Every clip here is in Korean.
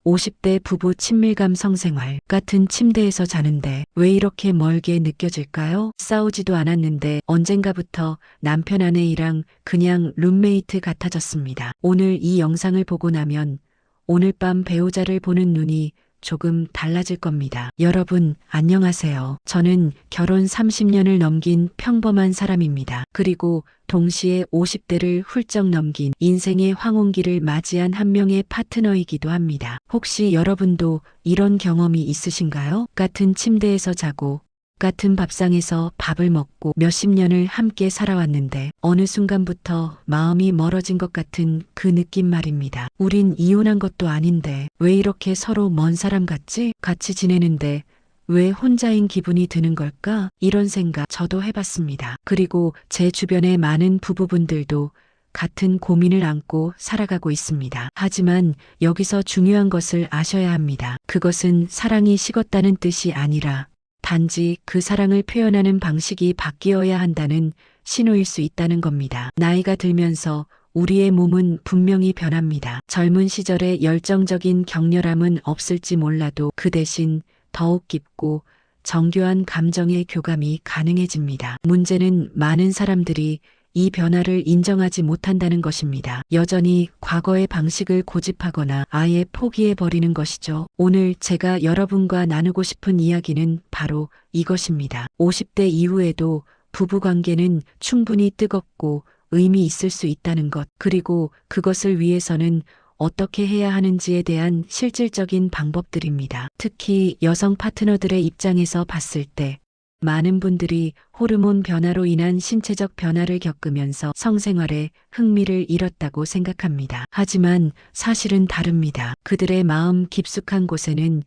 50대 부부 친밀감 성생활. 같은 침대에서 자는데 왜 이렇게 멀게 느껴질까요? 싸우지도 않았는데 언젠가부터 남편 아내이랑 그냥 룸메이트 같아졌습니다. 오늘 이 영상을 보고 나면 오늘 밤 배우자를 보는 눈이 조금 달라질 겁니다. 여러분, 안녕하세요. 저는 결혼 30년을 넘긴 평범한 사람입니다. 그리고 동시에 50대를 훌쩍 넘긴 인생의 황혼기를 맞이한 한 명의 파트너이기도 합니다. 혹시 여러분도 이런 경험이 있으신가요? 같은 침대에서 자고 같은 밥상에서 밥을 먹고 몇십 년을 함께 살아왔는데 어느 순간부터 마음이 멀어진 것 같은 그 느낌 말입니다. 우린 이혼한 것도 아닌데 왜 이렇게 서로 먼 사람 같지? 같이 지내는데 왜 혼자인 기분이 드는 걸까? 이런 생각 저도 해봤습니다. 그리고 제 주변의 많은 부부분들도 같은 고민을 안고 살아가고 있습니다. 하지만 여기서 중요한 것을 아셔야 합니다. 그것은 사랑이 식었다는 뜻이 아니라 단지 그 사랑을 표현하는 방식이 바뀌어야 한다는 신호일 수 있다는 겁니다. 나이가 들면서 우리의 몸은 분명히 변합니다. 젊은 시절의 열정적인 격렬함은 없을지 몰라도 그 대신 더욱 깊고 정교한 감정의 교감이 가능해집니다. 문제는 많은 사람들이 이 변화를 인정하지 못한다는 것입니다. 여전히 과거의 방식을 고집하거나 아예 포기해버리는 것이죠. 오늘 제가 여러분과 나누고 싶은 이야기는 바로 이것입니다. 50대 이후에도 부부관계는 충분히 뜨겁고 의미 있을 수 있다는 것, 그리고 그것을 위해서는 어떻게 해야 하는지에 대한 실질적인 방법들입니다. 특히 여성 파트너들의 입장에서 봤을 때 많은 분들이 호르몬 변화로 인한 신체적 변화를 겪으면서 성생활에 흥미를 잃었다고 생각합니다. 하지만 사실은 다릅니다. 그들의 마음 깊숙한 곳에는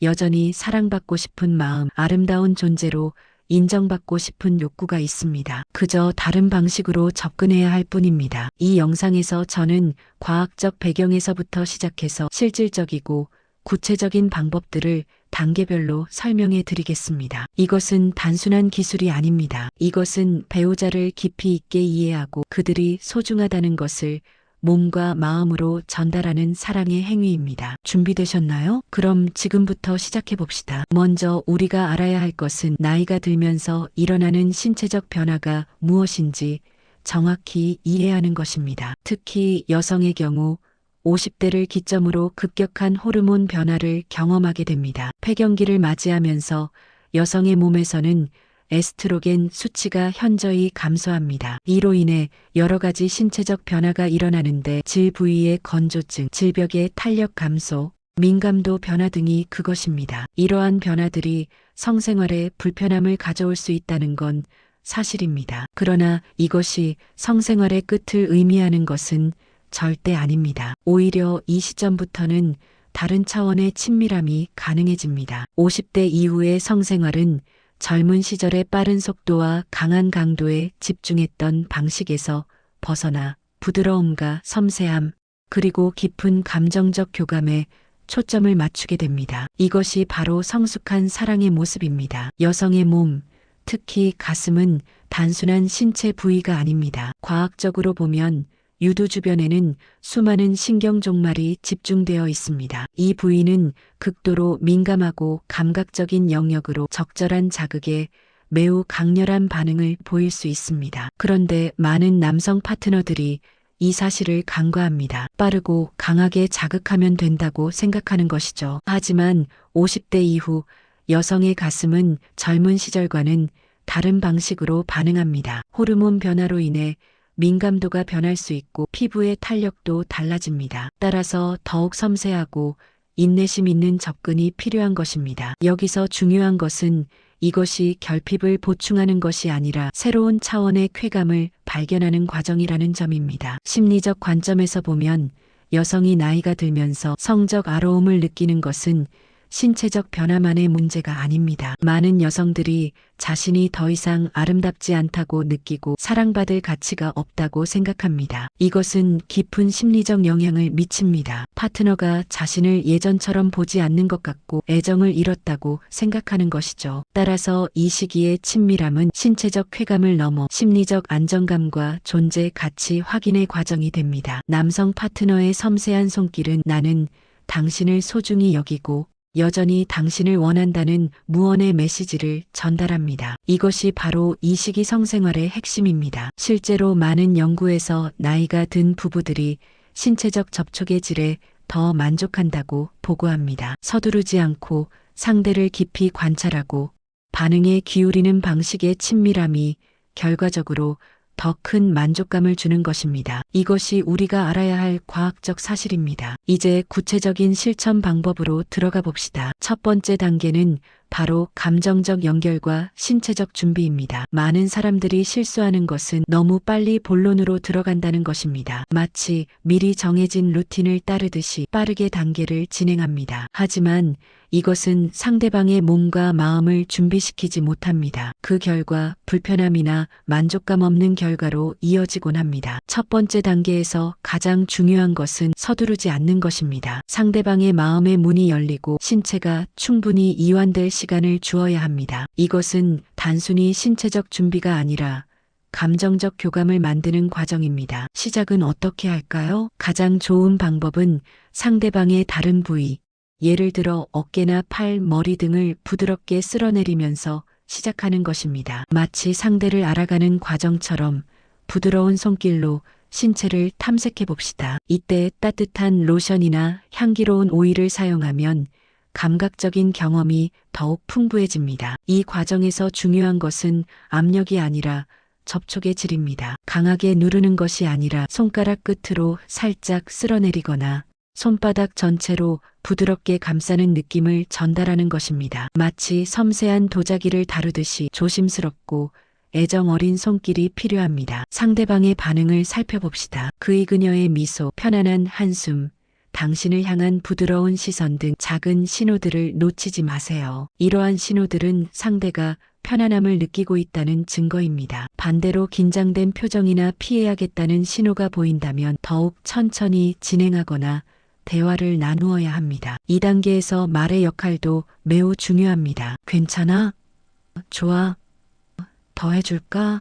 여전히 사랑받고 싶은 마음, 아름다운 존재로 인정받고 싶은 욕구가 있습니다. 그저 다른 방식으로 접근해야 할 뿐입니다. 이 영상에서 저는 과학적 배경에서부터 시작해서 실질적이고 구체적인 방법들을 단계별로 설명해 드리겠습니다. 이것은 단순한 기술이 아닙니다. 이것은 배우자를 깊이 있게 이해하고 그들이 소중하다는 것을 몸과 마음으로 전달하는 사랑의 행위입니다. 준비되셨나요? 그럼 지금부터 시작해 봅시다. 먼저 우리가 알아야 할 것은 나이가 들면서 일어나는 신체적 변화가 무엇인지 정확히 이해하는 것입니다. 특히 여성의 경우 50대를 기점으로 급격한 호르몬 변화를 경험하게 됩니다. 폐경기를 맞이하면서 여성의 몸에서는 에스트로겐 수치가 현저히 감소합니다. 이로 인해 여러 가지 신체적 변화가 일어나는데 질 부위의 건조증, 질벽의 탄력 감소, 민감도 변화 등이 그것입니다. 이러한 변화들이 성생활에 불편함을 가져올 수 있다는 건 사실입니다. 그러나 이것이 성생활의 끝을 의미하는 것은 절대 아닙니다. 오히려 이 시점부터는 다른 차원의 친밀함이 가능해집니다. 50대 이후의 성생활은 젊은 시절의 빠른 속도와 강한 강도에 집중했던 방식에서 벗어나 부드러움과 섬세함, 그리고 깊은 감정적 교감에 초점을 맞추게 됩니다. 이것이 바로 성숙한 사랑의 모습입니다. 여성의 몸, 특히 가슴은 단순한 신체 부위가 아닙니다. 과학적으로 보면 유두 주변에는 수많은 신경 종말이 집중되어 있습니다. 이 부위는 극도로 민감하고 감각적인 영역으로 적절한 자극에 매우 강렬한 반응을 보일 수 있습니다. 그런데 많은 남성 파트너들이 이 사실을 간과합니다. 빠르고 강하게 자극하면 된다고 생각하는 것이죠. 하지만 50대 이후 여성의 가슴은 젊은 시절과는 다른 방식으로 반응합니다. 호르몬 변화로 인해 민감도가 변할 수 있고 피부의 탄력도 달라집니다. 따라서 더욱 섬세하고 인내심 있는 접근이 필요한 것입니다. 여기서 중요한 것은 이것이 결핍을 보충하는 것이 아니라 새로운 차원의 쾌감을 발견하는 과정이라는 점입니다. 심리적 관점에서 보면 여성이 나이가 들면서 성적 아로움을 느끼는 것은 신체적 변화만의 문제가 아닙니다. 많은 여성들이 자신이 더 이상 아름답지 않다고 느끼고 사랑받을 가치가 없다고 생각합니다. 이것은 깊은 심리적 영향을 미칩니다. 파트너가 자신을 예전처럼 보지 않는 것 같고 애정을 잃었다고 생각하는 것이죠. 따라서 이 시기의 친밀함은 신체적 쾌감을 넘어 심리적 안정감과 존재 가치 확인의 과정이 됩니다. 남성 파트너의 섬세한 손길은 나는 당신을 소중히 여기고 여전히 당신을 원한다는 무언의 메시지를 전달합니다. 이것이 바로 이시기 성생활의 핵심입니다. 실제로 많은 연구에서 나이가 든 부부들이 신체적 접촉의 질에 더 만족한다고 보고합니다. 서두르지 않고 상대를 깊이 관찰하고 반응에 기울이는 방식의 친밀함이 결과적으로 더 큰 만족감을 주는 것입니다. 이것이 우리가 알아야 할 과학적 사실입니다. 이제 구체적인 실천 방법으로 들어가 봅시다. 첫 번째 단계는 바로 감정적 연결과 신체적 준비입니다. 많은 사람들이 실수하는 것은 너무 빨리 본론으로 들어간다는 것입니다. 마치 미리 정해진 루틴을 따르듯이 빠르게 단계를 진행합니다. 하지만 이것은 상대방의 몸과 마음을 준비시키지 못합니다. 그 결과 불편함이나 만족감 없는 결과로 이어지곤 합니다. 첫 번째 단계에서 가장 중요한 것은 서두르지 않는 것입니다. 상대방의 마음의 문이 열리고 신체가 충분히 이완될 시간을 주어야 합니다. 이것은 단순히 신체적 준비가 아니라 감정적 교감을 만드는 과정입니다. 시작은 어떻게 할까요? 가장 좋은 방법은 상대방의 다른 부위, 예를 들어 어깨나 팔, 머리 등을 부드럽게 쓸어내리면서 시작하는 것입니다. 마치 상대를 알아가는 과정처럼 부드러운 손길로 신체를 탐색해 봅시다. 이때 따뜻한 로션이나 향기로운 오일을 사용하면 감각적인 경험이 더욱 풍부해집니다. 이 과정에서 중요한 것은 압력이 아니라 접촉의 질입니다. 강하게 누르는 것이 아니라 손가락 끝으로 살짝 쓸어내리거나 손바닥 전체로 부드럽게 감싸는 느낌을 전달하는 것입니다. 마치 섬세한 도자기를 다루듯이 조심스럽고 애정 어린 손길이 필요합니다. 상대방의 반응을 살펴봅시다. 그의 그녀의 미소, 편안한 한숨, 당신을 향한 부드러운 시선 등 작은 신호들을 놓치지 마세요. 이러한 신호들은 상대가 편안함을 느끼고 있다는 증거입니다. 반대로 긴장된 표정이나 피해야겠다는 신호가 보인다면 더욱 천천히 진행하거나 대화를 나누어야 합니다. 2단계에서 말의 역할도 매우 중요합니다. 괜찮아? 좋아? 더 해줄까?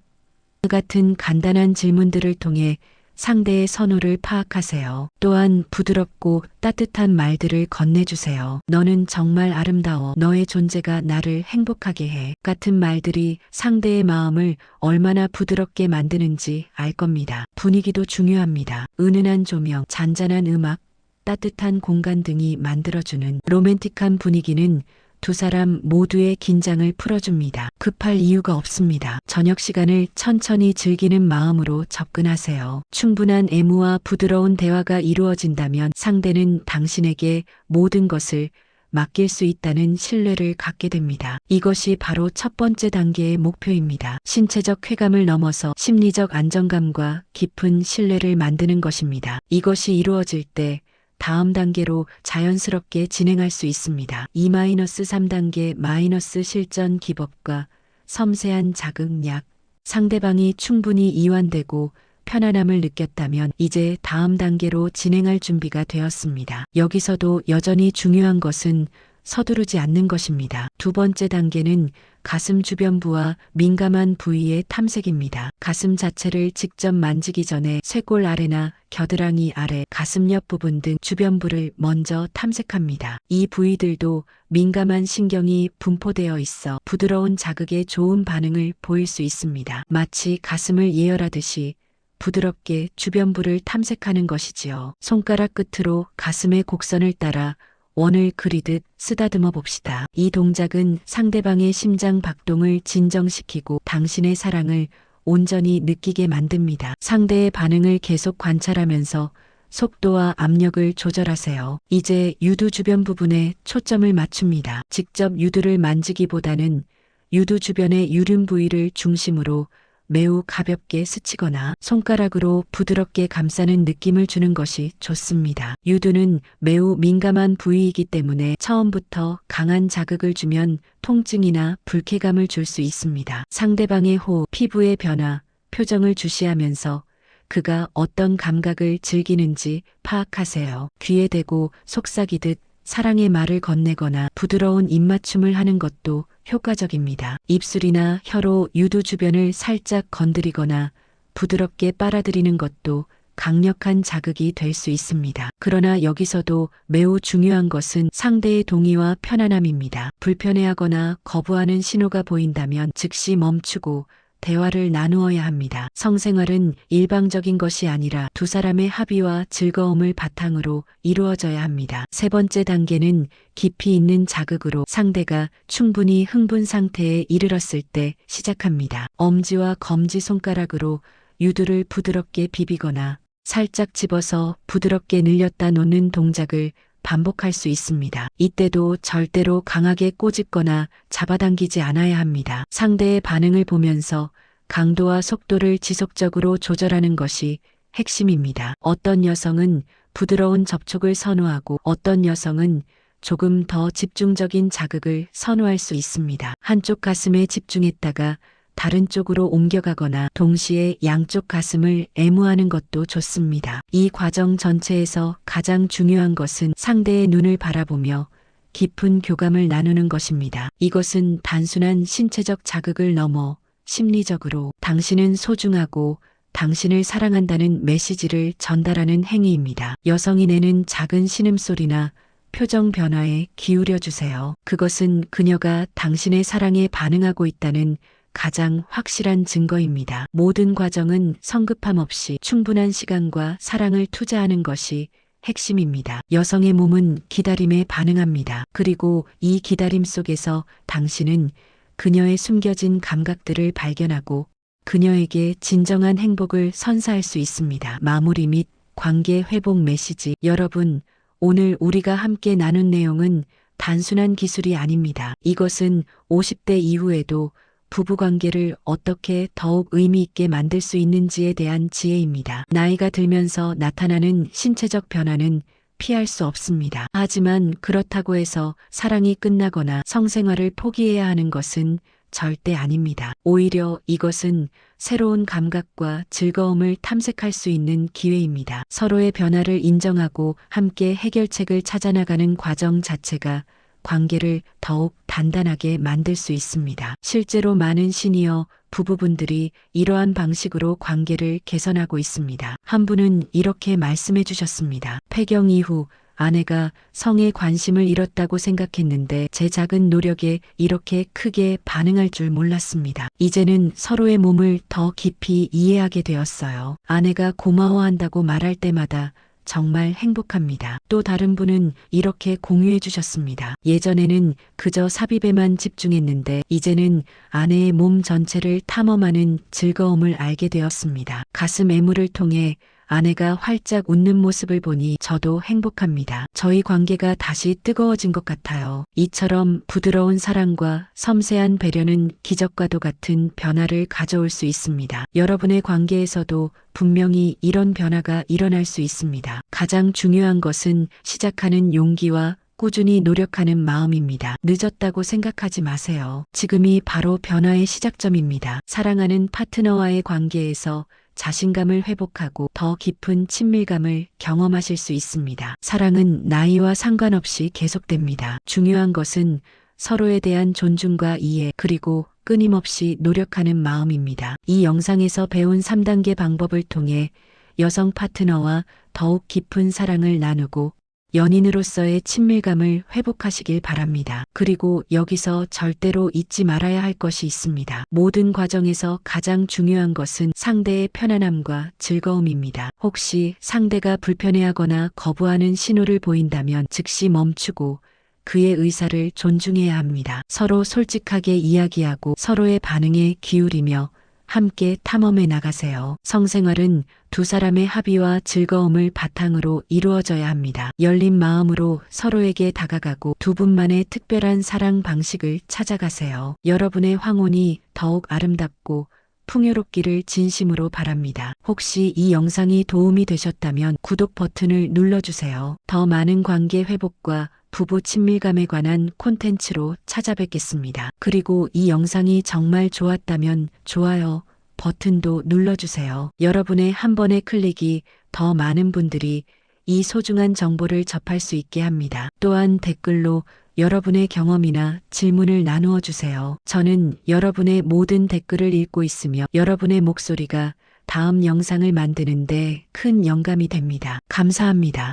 같은 간단한 질문들을 통해 상대의 선호를 파악하세요. 또한 부드럽고 따뜻한 말들을 건네주세요. 너는 정말 아름다워. 너의 존재가 나를 행복하게 해. 같은 말들이 상대의 마음을 얼마나 부드럽게 만드는지 알 겁니다. 분위기도 중요합니다. 은은한 조명, 잔잔한 음악, 따뜻한 공간 등이 만들어주는 로맨틱한 분위기는 두 사람 모두의 긴장을 풀어줍니다. 급할 이유가 없습니다. 저녁 시간을 천천히 즐기는 마음으로 접근하세요. 충분한 애무와 부드러운 대화가 이루어진다면 상대는 당신에게 모든 것을 맡길 수 있다는 신뢰를 갖게 됩니다. 이것이 바로 첫 번째 단계의 목표입니다. 신체적 쾌감을 넘어서 심리적 안정감과 깊은 신뢰를 만드는 것입니다. 이것이 이루어질 때 다음 단계로 자연스럽게 진행할 수 있습니다. 2-3단계 마이너스 실전 기법과 섬세한 자극약. 상대방이 충분히 이완되고 편안함을 느꼈다면 이제 다음 단계로 진행할 준비가 되었습니다. 여기서도 여전히 중요한 것은 서두르지 않는 것입니다. 두 번째 단계는 가슴 주변부와 민감한 부위의 탐색입니다. 가슴 자체를 직접 만지기 전에 쇄골 아래나 겨드랑이 아래, 가슴 옆 부분 등 주변부를 먼저 탐색합니다. 이 부위들도 민감한 신경이 분포되어 있어 부드러운 자극에 좋은 반응을 보일 수 있습니다. 마치 가슴을 예열하듯이 부드럽게 주변부를 탐색하는 것이지요. 손가락 끝으로 가슴의 곡선을 따라 원을 그리듯 쓰다듬어 봅시다. 이 동작은 상대방의 심장 박동을 진정시키고 당신의 사랑을 온전히 느끼게 만듭니다. 상대의 반응을 계속 관찰하면서 속도와 압력을 조절하세요. 이제 유두 주변 부분에 초점을 맞춥니다. 직접 유두를 만지기보다는 유두 주변의 유륜 부위를 중심으로 매우 가볍게 스치거나 손가락으로 부드럽게 감싸는 느낌을 주는 것이 좋습니다. 유두는 매우 민감한 부위이기 때문에 처음부터 강한 자극을 주면 통증이나 불쾌감을 줄 수 있습니다. 상대방의 호흡, 피부의 변화, 표정을 주시하면서 그가 어떤 감각을 즐기는지 파악하세요. 귀에 대고 속삭이듯 사랑의 말을 건네거나 부드러운 입맞춤을 하는 것도 효과적입니다. 입술이나 혀로 유두 주변을 살짝 건드리거나 부드럽게 빨아들이는 것도 강력한 자극이 될 수 있습니다. 그러나 여기서도 매우 중요한 것은 상대의 동의와 편안함입니다. 불편해하거나 거부하는 신호가 보인다면 즉시 멈추고 대화를 나누어야 합니다. 성생활은 일방적인 것이 아니라 두 사람의 합의와 즐거움을 바탕으로 이루어져야 합니다. 세 번째 단계는 깊이 있는 자극으로 상대가 충분히 흥분 상태에 이르렀을 때 시작합니다. 엄지와 검지 손가락으로 유두를 부드럽게 비비거나 살짝 집어서 부드럽게 늘렸다 놓는 동작을 반복할 수 있습니다. 이때도 절대로 강하게 꼬집거나 잡아당기지 않아야 합니다. 상대의 반응을 보면서 강도와 속도를 지속적으로 조절하는 것이 핵심입니다. 어떤 여성은 부드러운 접촉을 선호하고 어떤 여성은 조금 더 집중적인 자극을 선호할 수 있습니다. 한쪽 가슴에 집중했다가 다른 쪽으로 옮겨가거나 동시에 양쪽 가슴을 애무하는 것도 좋습니다. 이 과정 전체에서 가장 중요한 것은 상대의 눈을 바라보며 깊은 교감을 나누는 것입니다. 이것은 단순한 신체적 자극을 넘어 심리적으로 당신은 소중하고 당신을 사랑한다는 메시지를 전달하는 행위입니다. 여성이 내는 작은 신음소리나 표정 변화에 기울여 주세요. 그것은 그녀가 당신의 사랑에 반응하고 있다는 가장 확실한 증거입니다. 모든 과정은 성급함 없이 충분한 시간과 사랑을 투자하는 것이 핵심입니다. 여성의 몸은 기다림에 반응합니다. 그리고 이 기다림 속에서 당신은 그녀의 숨겨진 감각들을 발견하고 그녀에게 진정한 행복을 선사할 수 있습니다. 마무리 및 관계 회복 메시지. 여러분, 오늘 우리가 함께 나눈 내용은 단순한 기술이 아닙니다. 이것은 50대 이후에도 부부관계를 어떻게 더욱 의미 있게 만들 수 있는지에 대한 지혜입니다. 나이가 들면서 나타나는 신체적 변화는 피할 수 없습니다. 하지만 그렇다고 해서 사랑이 끝나거나 성생활을 포기해야 하는 것은 절대 아닙니다. 오히려 이것은 새로운 감각과 즐거움을 탐색할 수 있는 기회입니다. 서로의 변화를 인정하고 함께 해결책을 찾아나가는 과정 자체가 관계를 더욱 단단하게 만들 수 있습니다. 실제로 많은 시니어 부부분들이 이러한 방식으로 관계를 개선하고 있습니다. 한 분은 이렇게 말씀해 주셨습니다. 폐경 이후 아내가 성에 관심을 잃었다고 생각했는데 제 작은 노력에 이렇게 크게 반응할 줄 몰랐습니다. 이제는 서로의 몸을 더 깊이 이해하게 되었어요. 아내가 고마워한다고 말할 때마다 정말 행복합니다. 또 다른 분은 이렇게 공유해 주셨습니다. 예전에는 그저 삽입에만 집중했는데 이제는 아내의 몸 전체를 탐험하는 즐거움을 알게 되었습니다. 가슴 애무를 통해 아내가 활짝 웃는 모습을 보니 저도 행복합니다. 저희 관계가 다시 뜨거워진 것 같아요. 이처럼 부드러운 사랑과 섬세한 배려는 기적과도 같은 변화를 가져올 수 있습니다. 여러분의 관계에서도 분명히 이런 변화가 일어날 수 있습니다. 가장 중요한 것은 시작하는 용기와 꾸준히 노력하는 마음입니다. 늦었다고 생각하지 마세요. 지금이 바로 변화의 시작점입니다. 사랑하는 파트너와의 관계에서 자신감을 회복하고 더 깊은 친밀감을 경험하실 수 있습니다. 사랑은 나이와 상관없이 계속됩니다. 중요한 것은 서로에 대한 존중과 이해 그리고 끊임없이 노력하는 마음입니다. 이 영상에서 배운 3단계 방법을 통해 여성 파트너와 더욱 깊은 사랑을 나누고 연인으로서의 친밀감을 회복하시길 바랍니다. 그리고 여기서 절대로 잊지 말아야 할 것이 있습니다. 모든 과정에서 가장 중요한 것은 상대의 편안함과 즐거움입니다. 혹시 상대가 불편해하거나 거부하는 신호를 보인다면 즉시 멈추고 그의 의사를 존중해야 합니다. 서로 솔직하게 이야기하고 서로의 반응에 기울이며 함께 탐험해 나가세요. 성생활은 두 사람의 합의와 즐거움을 바탕으로 이루어져야 합니다. 열린 마음으로 서로에게 다가가고 두 분만의 특별한 사랑 방식을 찾아가세요. 여러분의 황혼이 더욱 아름답고 풍요롭기를 진심으로 바랍니다. 혹시 이 영상이 도움이 되셨다면 구독 버튼을 눌러주세요. 더 많은 관계 회복과 부부 친밀감에 관한 콘텐츠로 찾아뵙겠습니다. 그리고 이 영상이 정말 좋았다면 좋아요 버튼도 눌러주세요. 여러분의 한 번의 클릭이 더 많은 분들이 이 소중한 정보를 접할 수 있게 합니다. 또한 댓글로 여러분의 경험이나 질문을 나누어 주세요. 저는 여러분의 모든 댓글을 읽고 있으며 여러분의 목소리가 다음 영상을 만드는데 큰 영감이 됩니다. 감사합니다.